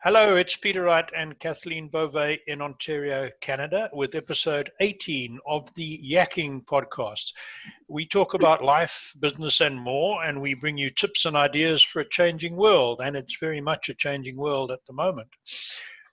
Hello, it's Peter Wright and Kathleen Beauvais in Ontario, Canada, with episode 18 of the Yakking podcast. We talk about life, business, and more, and we bring you tips and ideas for a changing world, and it's very much a changing world at the moment.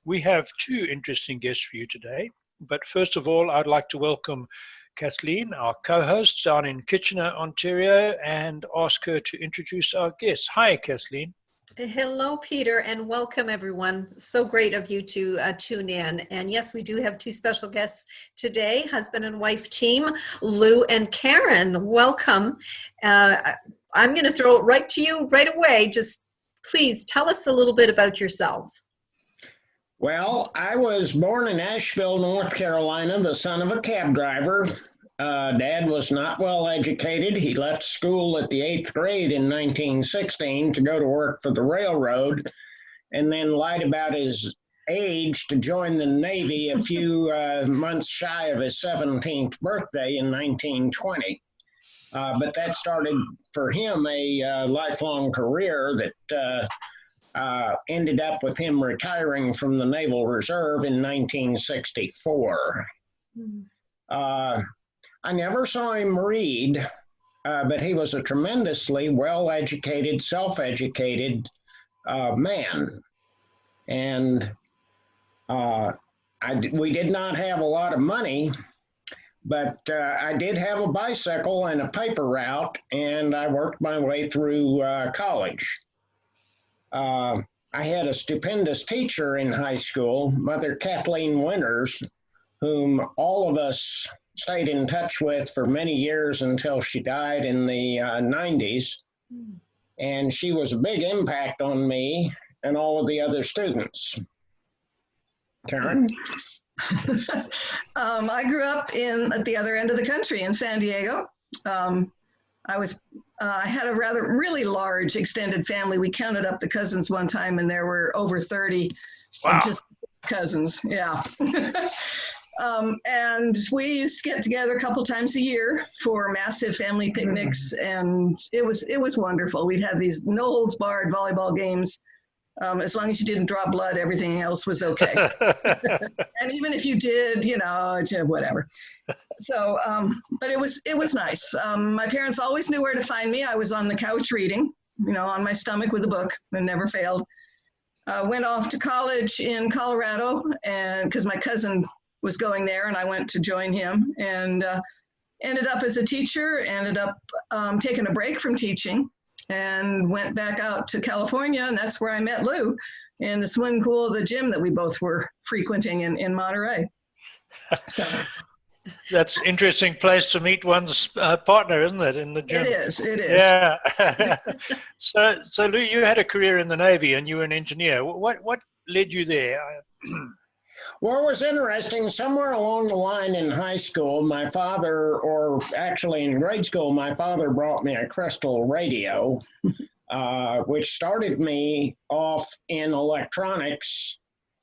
We have two interesting guests for you today, but first of all, I'd like to welcome Kathleen, our co-host down in Kitchener, Ontario, and ask her to introduce our guests. Hi, Kathleen. Hello, Peter, and welcome, everyone. So great of you to tune in. And yes, we do have two special guests today, husband and wife team, Lew and Karen. Welcome. I'm going to throw it right to you right away. Just please tell us a little bit about yourselves. Well, I was born in Asheville, North Carolina, the son of a cab driver. Dad was not well educated. He left school at the 8th grade in 1916 to go to work for the railroad, and then lied about his age to join the Navy a few months shy of his 17th birthday in 1920. But that started for him a lifelong career that ended up with him retiring from the Naval Reserve in 1964. I never saw him read, but he was a tremendously well-educated, self-educated man. And we did not have a lot of money, but I did have a bicycle and a paper route, and I worked my way through college. I had a stupendous teacher in high school, Mother Kathleen Winters, whom all of us stayed in touch with for many years until she died in the 90s. And she was a big impact on me and all of the other students. Karen? I grew up at the other end of the country in San Diego. I had a really large extended family. We counted up the cousins one time and there were over 30. Wow. Just cousins, yeah. And we used to get together a couple times a year for massive family picnics, and it was wonderful. We'd have these no holds barred volleyball games. As long as you didn't draw blood, everything else was okay. And even if you did, whatever. So, but it was nice. My parents always knew where to find me. I was on the couch reading, on my stomach with a book, and never failed. Went off to college in Colorado, and because my cousin was going there, and I went to join him, and ended up as a teacher, ended up taking a break from teaching, and went back out to California, and that's where I met Lew in the swimming pool of the gym that we both were frequenting in Monterey. So that's an interesting place to meet one's partner, isn't it, in the gym? It is. Yeah. So Lew, you had a career in the Navy, and you were an engineer. What led you there? Well, it was interesting. Somewhere along the line in high school, my father, or actually in grade school, my father brought me a crystal radio, which started me off in electronics.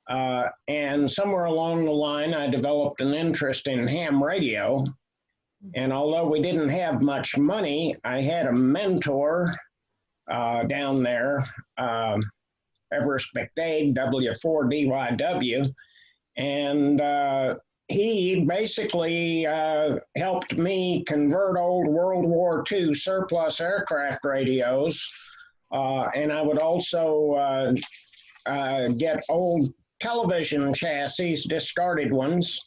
And somewhere along the line, I developed an interest in ham radio. And although we didn't have much money, I had a mentor down there, Everest McDade, W4DYW. And he basically helped me convert old World War II surplus aircraft radios. And I would also get old television chassis, discarded ones,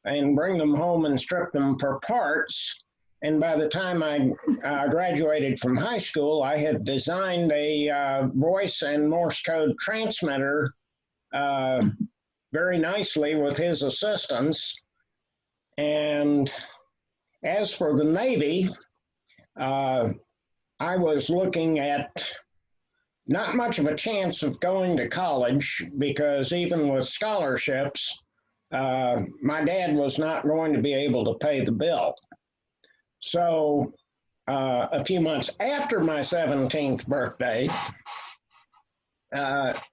and bring them home and strip them for parts. And by the time I graduated from high school, I had designed a voice and Morse code transmitter very nicely with his assistance. And as for the Navy, I was looking at not much of a chance of going to college, because even with scholarships, my dad was not going to be able to pay the bill. So a few months after my 17th birthday,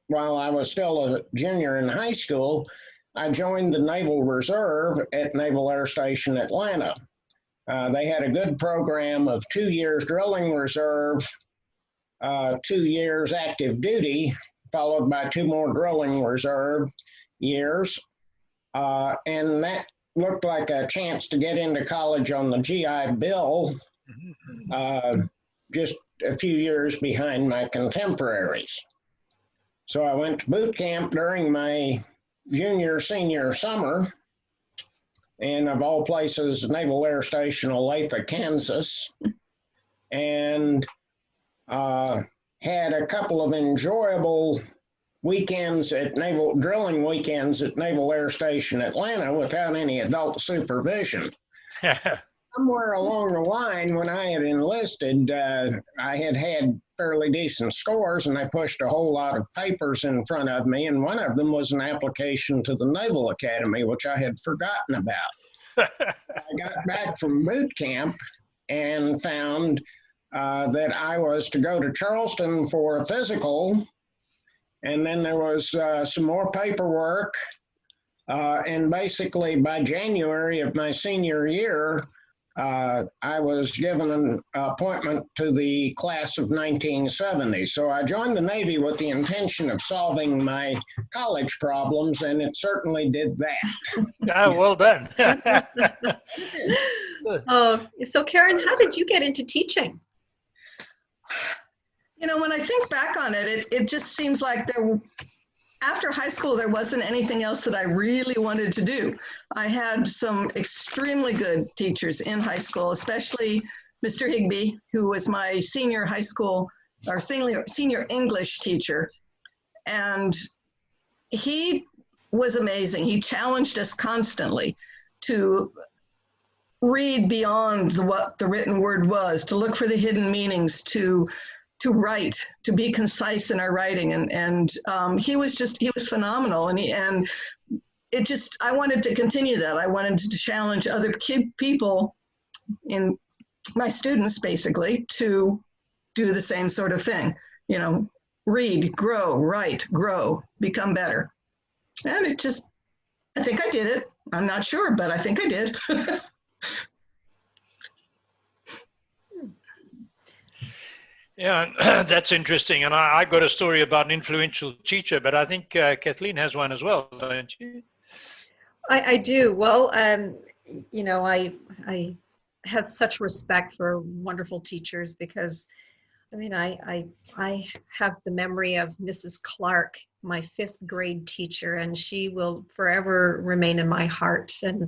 while I was still a junior in high school, I joined the Naval Reserve at Naval Air Station Atlanta. They had a good program of 2 years drilling reserve, 2 years active duty, followed by 2 more drilling reserve years. And that looked like a chance to get into college on the GI Bill, just a few years behind my contemporaries. So I went to boot camp during my senior summer, and of all places, Naval Air Station, Olathe, Kansas, and had a couple of enjoyable weekends at drilling weekends at Naval Air Station, Atlanta, without any adult supervision. Somewhere along the line, when I had enlisted, I had fairly decent scores, and I pushed a whole lot of papers in front of me, and one of them was an application to the Naval Academy, which I had forgotten about. I got back from boot camp and found that I was to go to Charleston for a physical, and then there was some more paperwork, and basically by January of my senior year, I was given an appointment to the class of 1970. So I joined the Navy with the intention of solving my college problems, and it certainly did that. Oh, well done. Oh, so Karen, how did you get into teaching? You know, when I think back on it, it just seems like after high school, there wasn't anything else that I really wanted to do. I had some extremely good teachers in high school, especially Mr. Higbee, who was my senior high school, or senior English teacher. And he was amazing. He challenged us constantly to read beyond what the written word was, to look for the hidden meanings, to write, to be concise in our writing. And he was phenomenal. And I wanted to continue that. I wanted to challenge other people, in my students basically, to do the same sort of thing. You know, read, grow, write, grow, become better. And I think I did it. I'm not sure, but I think I did. Yeah, that's interesting. And I got a story about an influential teacher, but I think Kathleen has one as well, don't you? I do. Well, you know, I have such respect for wonderful teachers because, I mean, I have the memory of Mrs. Clark, my 5th grade teacher, and she will forever remain in my heart. And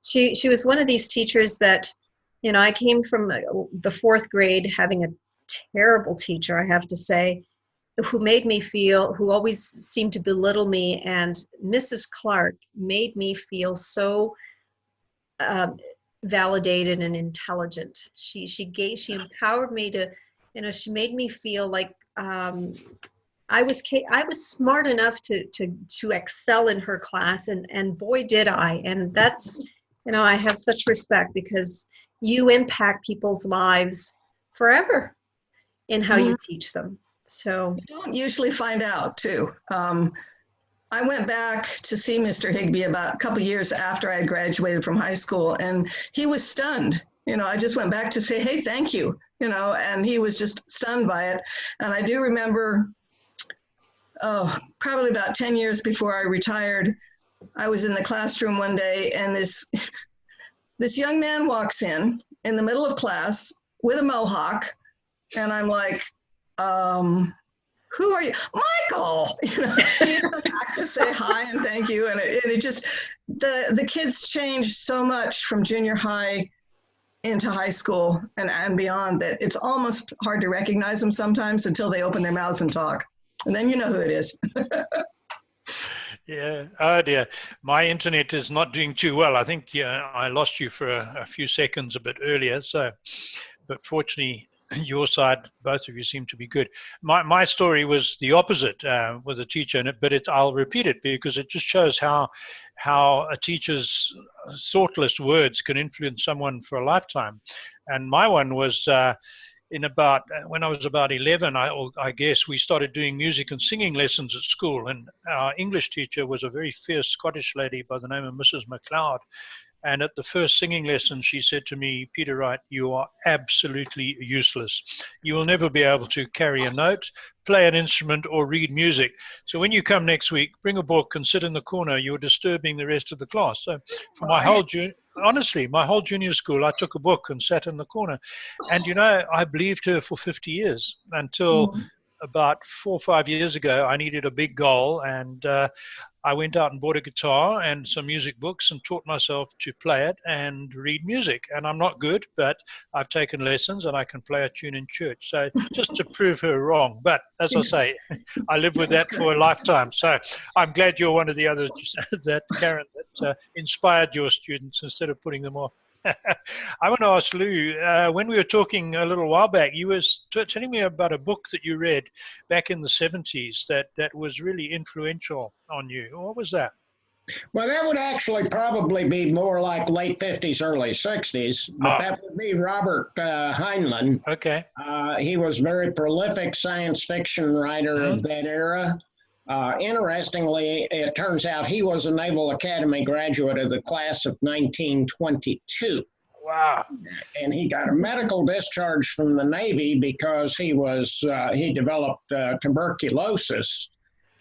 she was one of these teachers that, you know, I came from the 4th grade having a terrible teacher, I have to say, who always seemed to belittle me. And Mrs. Clark made me feel so validated and intelligent. She empowered me to, you know, she made me feel like I was smart enough to excel in her class, and boy did I. And that's, you know, I have such respect because you impact people's lives forever in how you teach them. So you don't usually find out too. I went back to see Mr. Higbee about a couple years after I had graduated from high school, and he was stunned. You know, I just went back to say, hey, thank you, you know, and he was just stunned by it. And I do remember, probably about 10 years before I retired, I was in the classroom one day, and this young man walks in the middle of class with a mohawk. And I'm like, who are you? Michael! You know, he came back to say hi and thank you. And it just, the kids changed so much from junior high into high school and beyond that it's almost hard to recognize them sometimes until they open their mouths and talk. And then you know who it is. Yeah. Oh dear. My internet is not doing too well. I think I lost you for a few seconds a bit earlier. So, but fortunately, your side, both of you seem to be good. My story was the opposite with a teacher, but I'll repeat it because it just shows how a teacher's thoughtless words can influence someone for a lifetime. And my one was when I was about 11, I guess we started doing music and singing lessons at school. And our English teacher was a very fierce Scottish lady by the name of Mrs. MacLeod. And at the first singing lesson, she said to me, Peter Wright, you are absolutely useless. You will never be able to carry a note, play an instrument, or read music. So when you come next week, bring a book and sit in the corner. You're disturbing the rest of the class. So for my whole honestly, my whole junior school, I took a book and sat in the corner. And, I believed her for 50 years until about 4 or 5 years ago. I needed a big goal, and I went out and bought a guitar and some music books and taught myself to play it and read music. And I'm not good, but I've taken lessons and I can play a tune in church. So just to prove her wrong. But as I say, I live with that for a lifetime. So I'm glad you're one of the others that, Karen, that inspired your students instead of putting them off. I want to ask Lew, when we were talking a little while back, you were telling me about a book that you read back in the 70s that was really influential on you. What was that? Well, that would actually probably be more like late 50s, early 60s, but that would be Robert Heinlein. Okay. He was a very prolific science fiction writer of that era. Interestingly, it turns out he was a Naval Academy graduate of the class of 1922. Wow. And he got a medical discharge from the Navy because he developed tuberculosis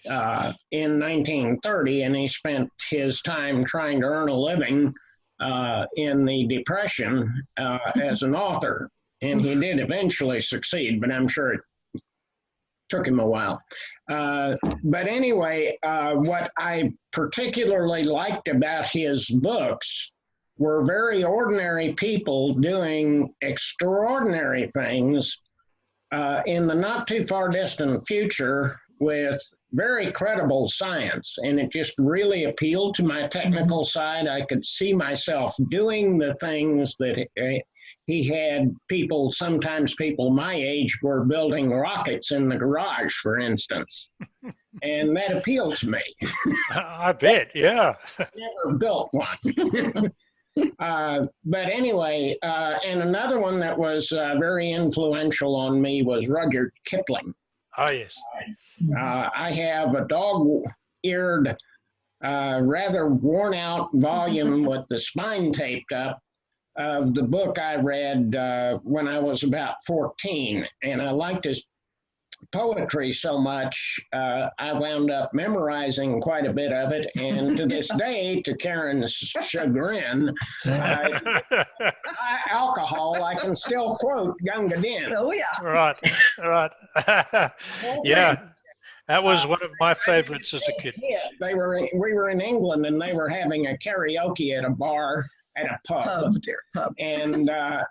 in 1930, and he spent his time trying to earn a living in the Depression as an author. And he did eventually succeed, but I'm sure it took him a while. But anyway, what I particularly liked about his books were very ordinary people doing extraordinary things in the not too far distant future with very credible science. And it just really appealed to my technical side. I could see myself doing the things that he had sometimes people my age were building rockets in the garage, for instance. And that appealed to me. I bet, yeah. Never built one. But anyway, and another one that was very influential on me was Rudyard Kipling. Oh, yes. I have a dog-eared, rather worn-out volume with the spine taped up of the book I read when I was about 14, and I liked his poetry so much, I wound up memorizing quite a bit of it, and to this day, to Karen's chagrin, alcohol, I can still quote Gunga Din. Oh, yeah. Right. Yeah, that was one of my favorites as a kid. We were in England, and they were having a karaoke at a bar, at a pub. And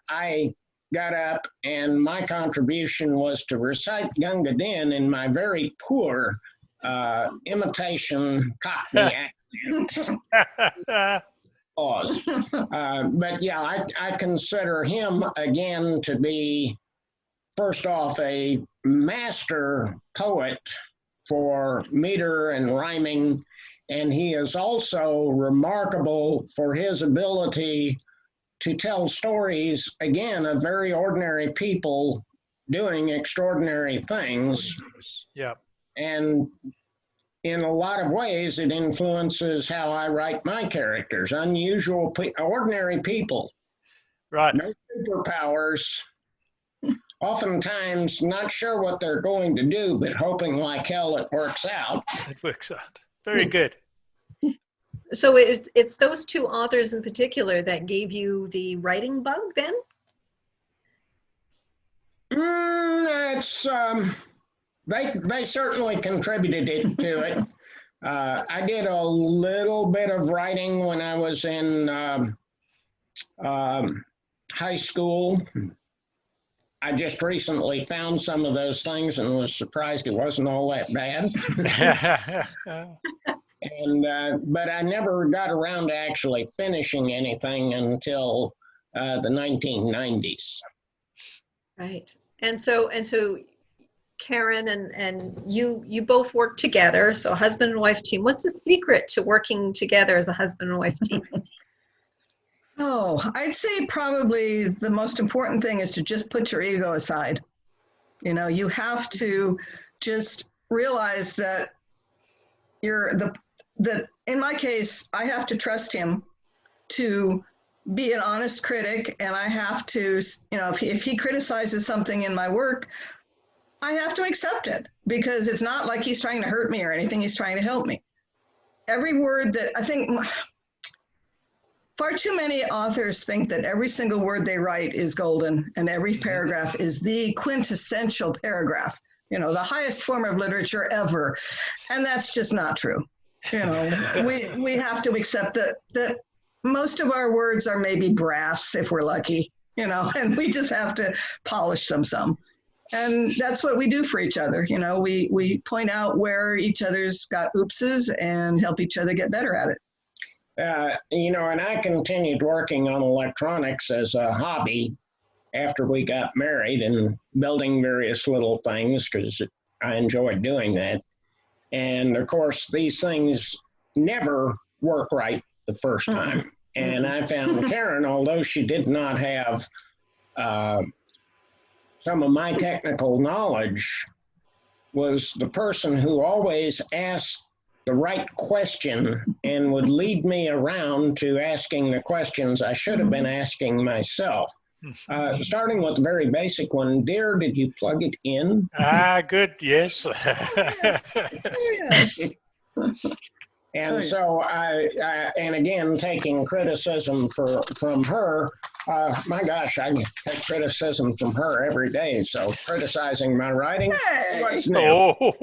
I got up, and my contribution was to recite Gunga Din in my very poor imitation Cockney accent. But yeah, I consider him again to be, first off, a master poet for meter and rhyming, and he is also remarkable for his ability to tell stories, again, of very ordinary people doing extraordinary things. Yeah. And in a lot of ways, it influences how I write my characters. Unusual, ordinary people. Right. No superpowers. Oftentimes, not sure what they're going to do, but hoping like hell it works out. It works out. Very good. So it's those two authors in particular that gave you the writing bug then? They certainly contributed to it. I did a little bit of writing when I was in high school. I just recently found some of those things and was surprised it wasn't all that bad. But I never got around to actually finishing anything until the 1990s. Right. And so Karen and you both work together, so husband and wife team. What's the secret to working together as a husband and wife team? Oh, I'd say probably the most important thing is to just put your ego aside. You have to just realize that that in my case, I have to trust him to be an honest critic, and I have to, if he criticizes something in my work, I have to accept it, because it's not like he's trying to hurt me or anything. He's trying to help me. Every word that I think, far too many authors think that every single word they write is golden and every paragraph is the quintessential paragraph, the highest form of literature ever. And that's just not true. We have to accept that most of our words are maybe brass if we're lucky, and we just have to polish them some. And that's what we do for each other. We point out where each other's got oopses and help each other get better at it. And I continued working on electronics as a hobby after we got married and building various little things because I enjoyed doing that. And of course, these things never work right the first time. And I found Karen, although she did not have some of my technical knowledge, was the person who always asked the right question and would lead me around to asking the questions I should have been asking myself. Starting with the very basic one, dear, did you plug it in? Good, yes. And so and again, taking criticism from her, my gosh, I take criticism from her every day. So criticizing my writing, what's new? Oh.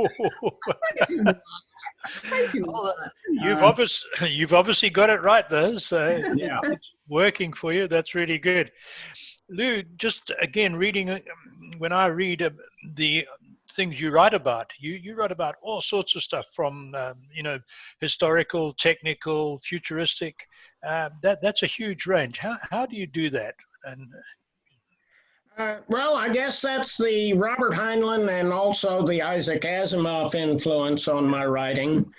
I do. You've obviously got it right though, so Yeah. it's working for you. That's really good. Lew, just again reading, when I read the things you write about, you write about all sorts of stuff from historical, technical, futuristic. That's a huge range. How do you do that? And Well, I guess that's the Robert Heinlein and also the Isaac Asimov influence on my writing.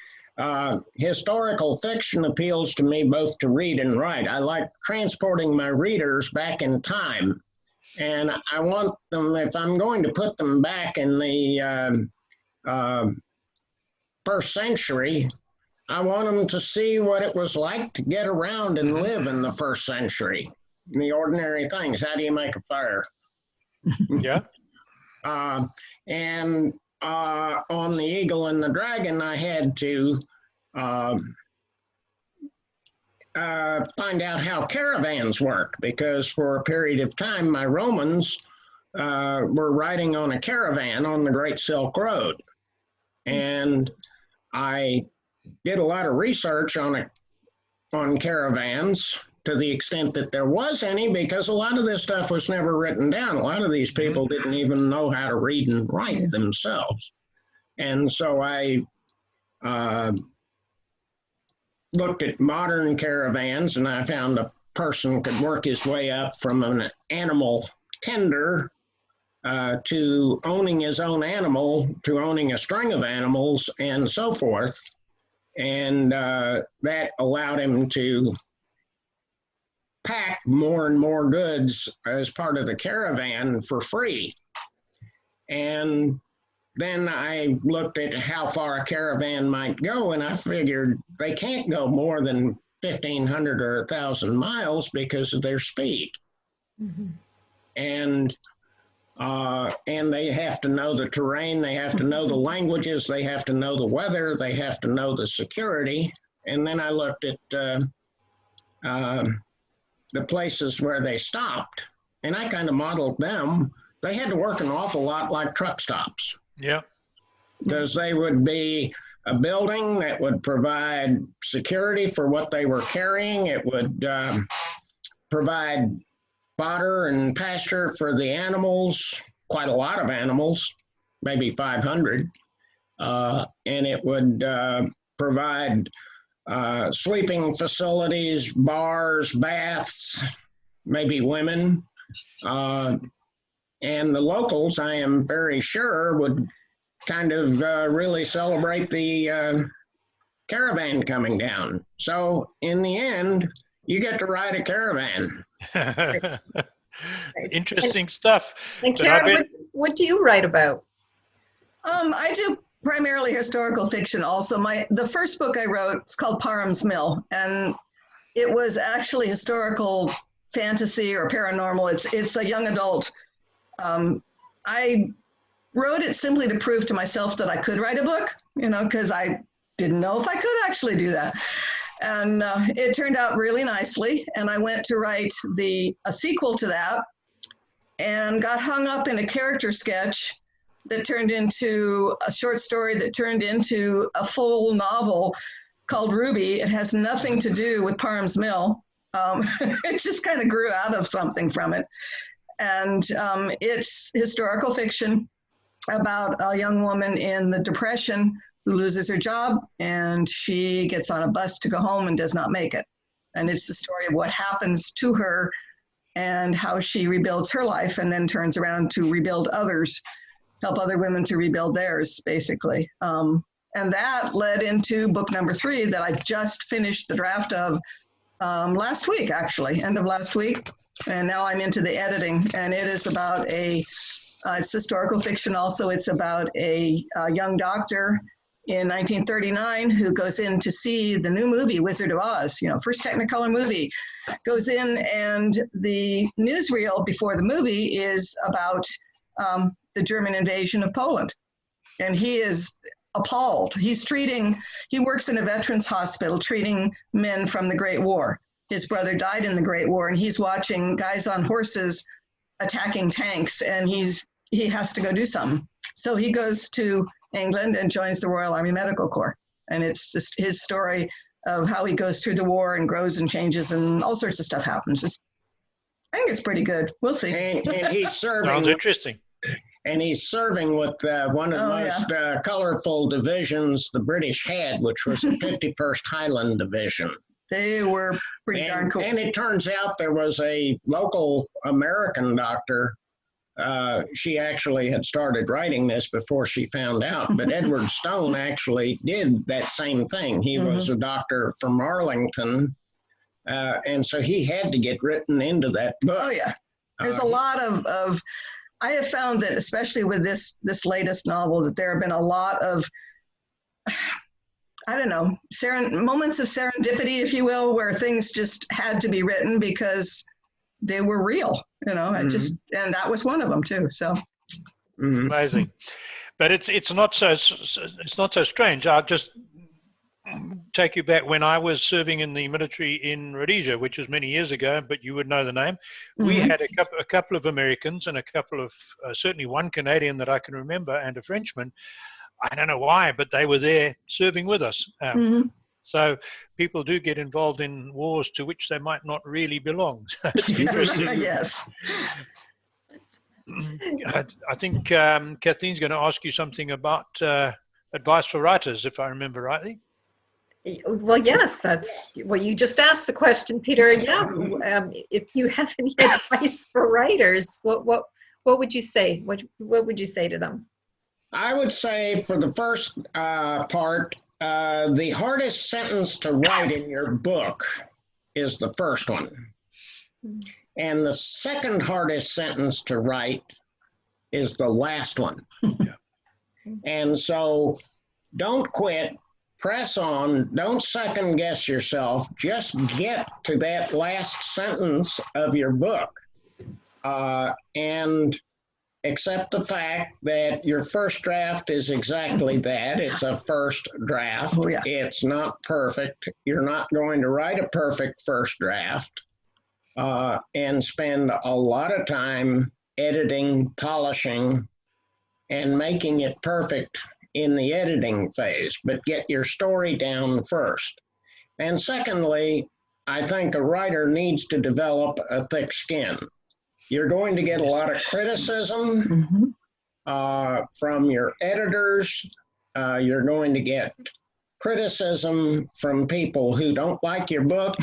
Historical fiction appeals to me both to read and write. I like transporting my readers back in time. And I want them, if I'm going to put them back in the first century, I want them to see what it was like to get around and live in the first century. The ordinary things. How do you make a fire? yeah. And on the Eagle and the Dragon, I had to find out how caravans worked, because for a period of time, my Romans were riding on a caravan on the Great Silk Road. And I did a lot of research on caravans, to the extent that there was any, because a lot of this stuff was never written down. A lot of these people didn't even know how to read and write themselves. And so I looked at modern caravans, and I found a person could work his way up from an animal tender to owning his own animal, to owning a string of animals, and so forth. And that allowed him to pack more and more goods as part of the caravan for free. And then I looked at how far a caravan might go, and I figured they can't go more than 1,500 or 1,000 miles because of their speed. And they have to know the terrain, they have to know the languages, they have to know the weather, they have to know the security. And then I looked at the places where they stopped, and I kind of modeled them. They had to work an awful lot like truck stops. Yeah. Because they would be a building that would provide security for what they were carrying. It would provide fodder and pasture for the animals, quite a lot of animals, maybe 500. And it would provide sleeping facilities, bars, baths, maybe women. And the locals, I am very sure, would kind of really celebrate the caravan coming down. So in the end, you get to ride a caravan. Interesting stuff. And Karen, what do you write about? I do primarily historical fiction also. The first book I wrote is called Parham's Mill, and It was actually historical fantasy or paranormal. It's a young adult. I wrote it simply to prove to myself that I could write a book, because I didn't know if I could actually do that. And it turned out really nicely. And I went to write a sequel to that and got hung up in a character sketch that turned into a short story that turned into a full novel called Ruby. It has nothing to do with Parham's Mill. It just kind of grew out of something from it. And it's historical fiction about a young woman in the Depression who loses her job, and she gets on a bus to go home and does not make it. And it's the story of what happens to her and how she rebuilds her life and then turns around to rebuild others, help other women to rebuild theirs, basically. And that led into book number 3 that I just finished the draft of last week, actually, end of last week. And now I'm into the editing, and it is about it's historical fiction also. It's about a young doctor in 1939 who goes in to see the new movie, Wizard of Oz, first Technicolor movie, goes in, and the newsreel before the movie is about the German invasion of Poland. And he is appalled. He works in a veterans hospital treating men from the Great War. His brother died in the Great War, and he's watching guys on horses attacking tanks, and he has to go do something. So he goes to England and joins the Royal Army Medical Corps. And it's just his story of how he goes through the war and grows and changes, and all sorts of stuff happens. I think it's pretty good. We'll see. And he's serving. Sounds interesting. And he's serving with one of the most colorful divisions the British had, which was the 51st Highland Division. They were pretty darn cool. And it turns out there was a local American doctor. She actually had started writing this before she found out, but Edward Stone actually did that same thing. He was a doctor from Arlington, and so he had to get written into that book. Oh, yeah. There's a lot of I have found that, especially with this latest novel, that there have been a lot of, I don't know, moments of serendipity, if you will, where things just had to be written because they were real, and that was one of them too. So amazing, but it's not so strange. I'll just take you back when I was serving in the military in Rhodesia, which was many years ago, but you would know the name. We had a couple of Americans and a couple of certainly one Canadian that I can remember, and a Frenchman. I don't know why, but they were there serving with us. So people do get involved in wars to which they might not really belong. So it's interesting. Yes. I think Kathleen's going to ask you something about advice for writers, if I remember rightly. Well, yes, that's well. You just asked the question, Peter. Yeah, if you have any advice for writers, what would you say? What would you say to them? I would say for the first part, the hardest sentence to write in your book is the first one, and the second hardest sentence to write is the last one. And so, don't quit. Press on, don't second guess yourself, just get to that last sentence of your book and accept the fact that your first draft is exactly that. It's a first draft. Oh, yeah. It's not perfect. You're not going to write a perfect first draft and spend a lot of time editing, polishing, and making it perfect in the editing phase, but get your story down first. And secondly, I think a writer needs to develop a thick skin. You're going to get a lot of criticism from your editors. You're going to get criticism from people who don't like your book.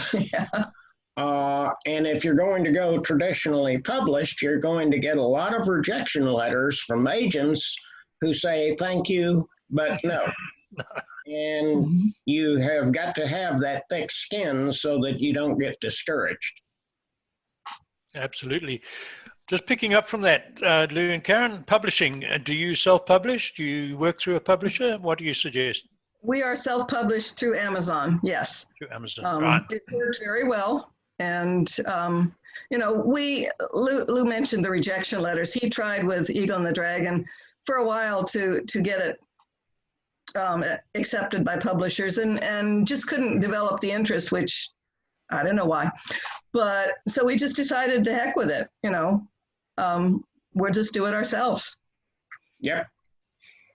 And if you're going to go traditionally published, you're going to get a lot of rejection letters from agents who say, thank you, but no. And you have got to have that thick skin so that you don't get discouraged. Absolutely. Just picking up from that, Lew and Karen, publishing, do you self-publish? Do you work through a publisher? What do you suggest? We are self-published through Amazon, yes. Through Amazon, right. It worked very well. And, you know, Lew mentioned the rejection letters. He tried with Eagle and the Dragon for a while to get it accepted by publishers and just couldn't develop the interest, which I don't know why. But so we just decided to heck with it, you know. We'll just do it ourselves. Yep.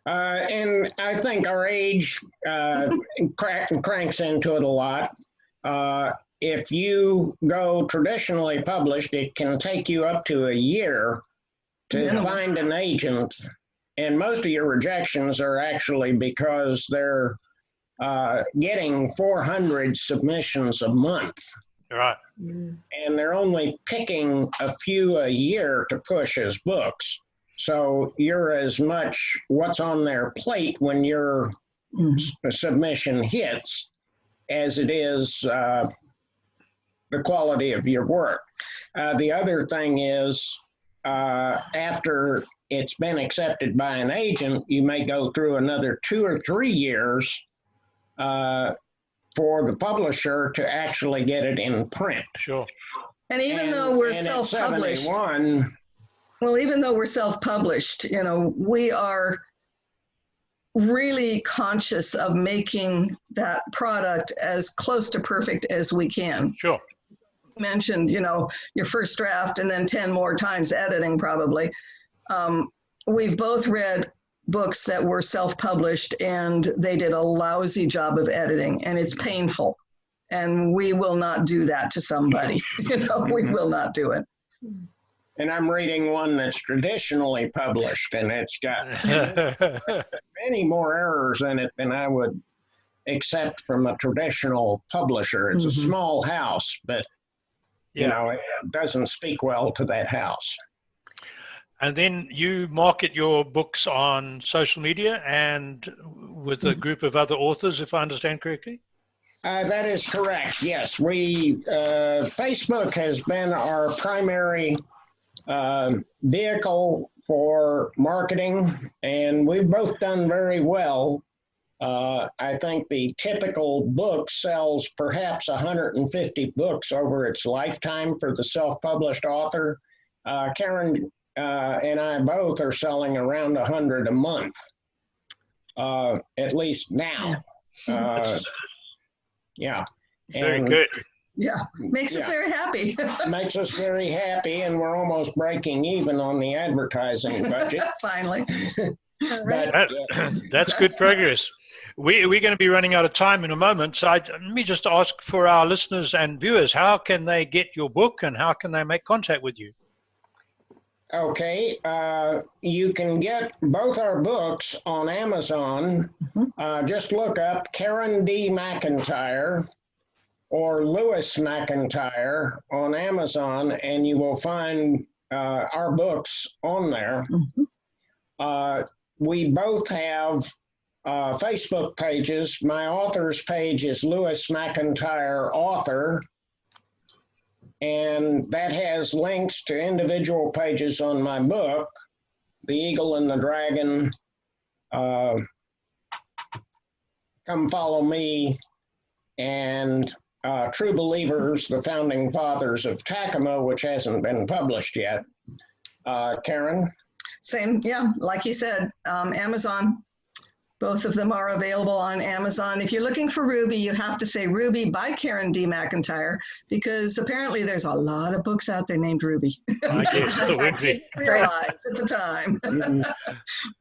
And I think our age cranks into it a lot. If you go traditionally published, it can take you up to a year to find an agent. And most of your rejections are actually because they're getting 400 submissions a month. Right. And they're only picking a few a year to push as books. So you're as much what's on their plate when your submission hits as it is the quality of your work. The other thing is after it's been accepted by an agent, you may go through another 2 or 3 years for the publisher to actually get it in print. Sure. And even though we're self-published, well, even though we're self-published, you know, we are really conscious of making that product as close to perfect as we can. Sure. You mentioned, you know, your first draft and then 10 more times editing probably. We've both read books that were self-published and they did a lousy job of editing, and it's painful. And we will not do that to somebody. You know, we will not do it. And I'm reading one that's traditionally published, and it's got many more errors in it than I would accept from a traditional publisher. It's a small house, but you know, it doesn't speak well to that house. And then you market your books on social media and with a group of other authors, if I understand correctly? That is correct, yes. Facebook has been our primary vehicle for marketing, and we've both done very well. I think the typical book sells perhaps 150 books over its lifetime for the self-published author. Karen and I both are selling around 100 a month, at least now. Yeah. Very good. Yeah, makes us very happy. Makes us very happy, and we're almost breaking even on the advertising budget. Finally. But, that's good progress. We're going to be running out of time in a moment. So let me just ask for our listeners and viewers, how can they get your book and how can they make contact with you? Okay, you can get both our books on Amazon. Just look up Karen D. McIntyre or Lewis McIntyre on Amazon, and you will find our books on there. We both have Facebook pages. My author's page is Lewis McIntyre Author, and that has links to individual pages on my book, The Eagle and the Dragon, Come Follow Me, and True Believers, the Founding Fathers of Takoma, which hasn't been published yet. Karen? Same, yeah, like you said, Amazon. Both of them are available on Amazon. If you're looking for Ruby, you have to say Ruby by Karen D. McIntyre, because apparently there's a lot of books out there named Ruby. I guess it would be. Realized at the time.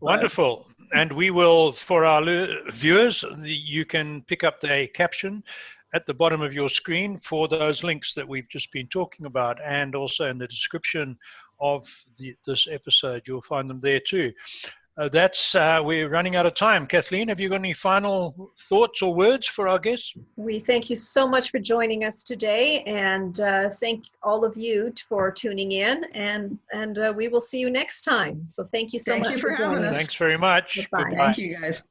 Wonderful. And we will, for our viewers, you can pick up the caption at the bottom of your screen for those links that we've just been talking about, and also in the description of this episode, you'll find them there too. We're running out of time. Kathleen, have you got any final thoughts or words for our guests? We thank you so much for joining us today, and thank all of you for tuning in, and we will see you next time. So thank you so much for having us. Thanks very much. Goodbye. Thank you, guys.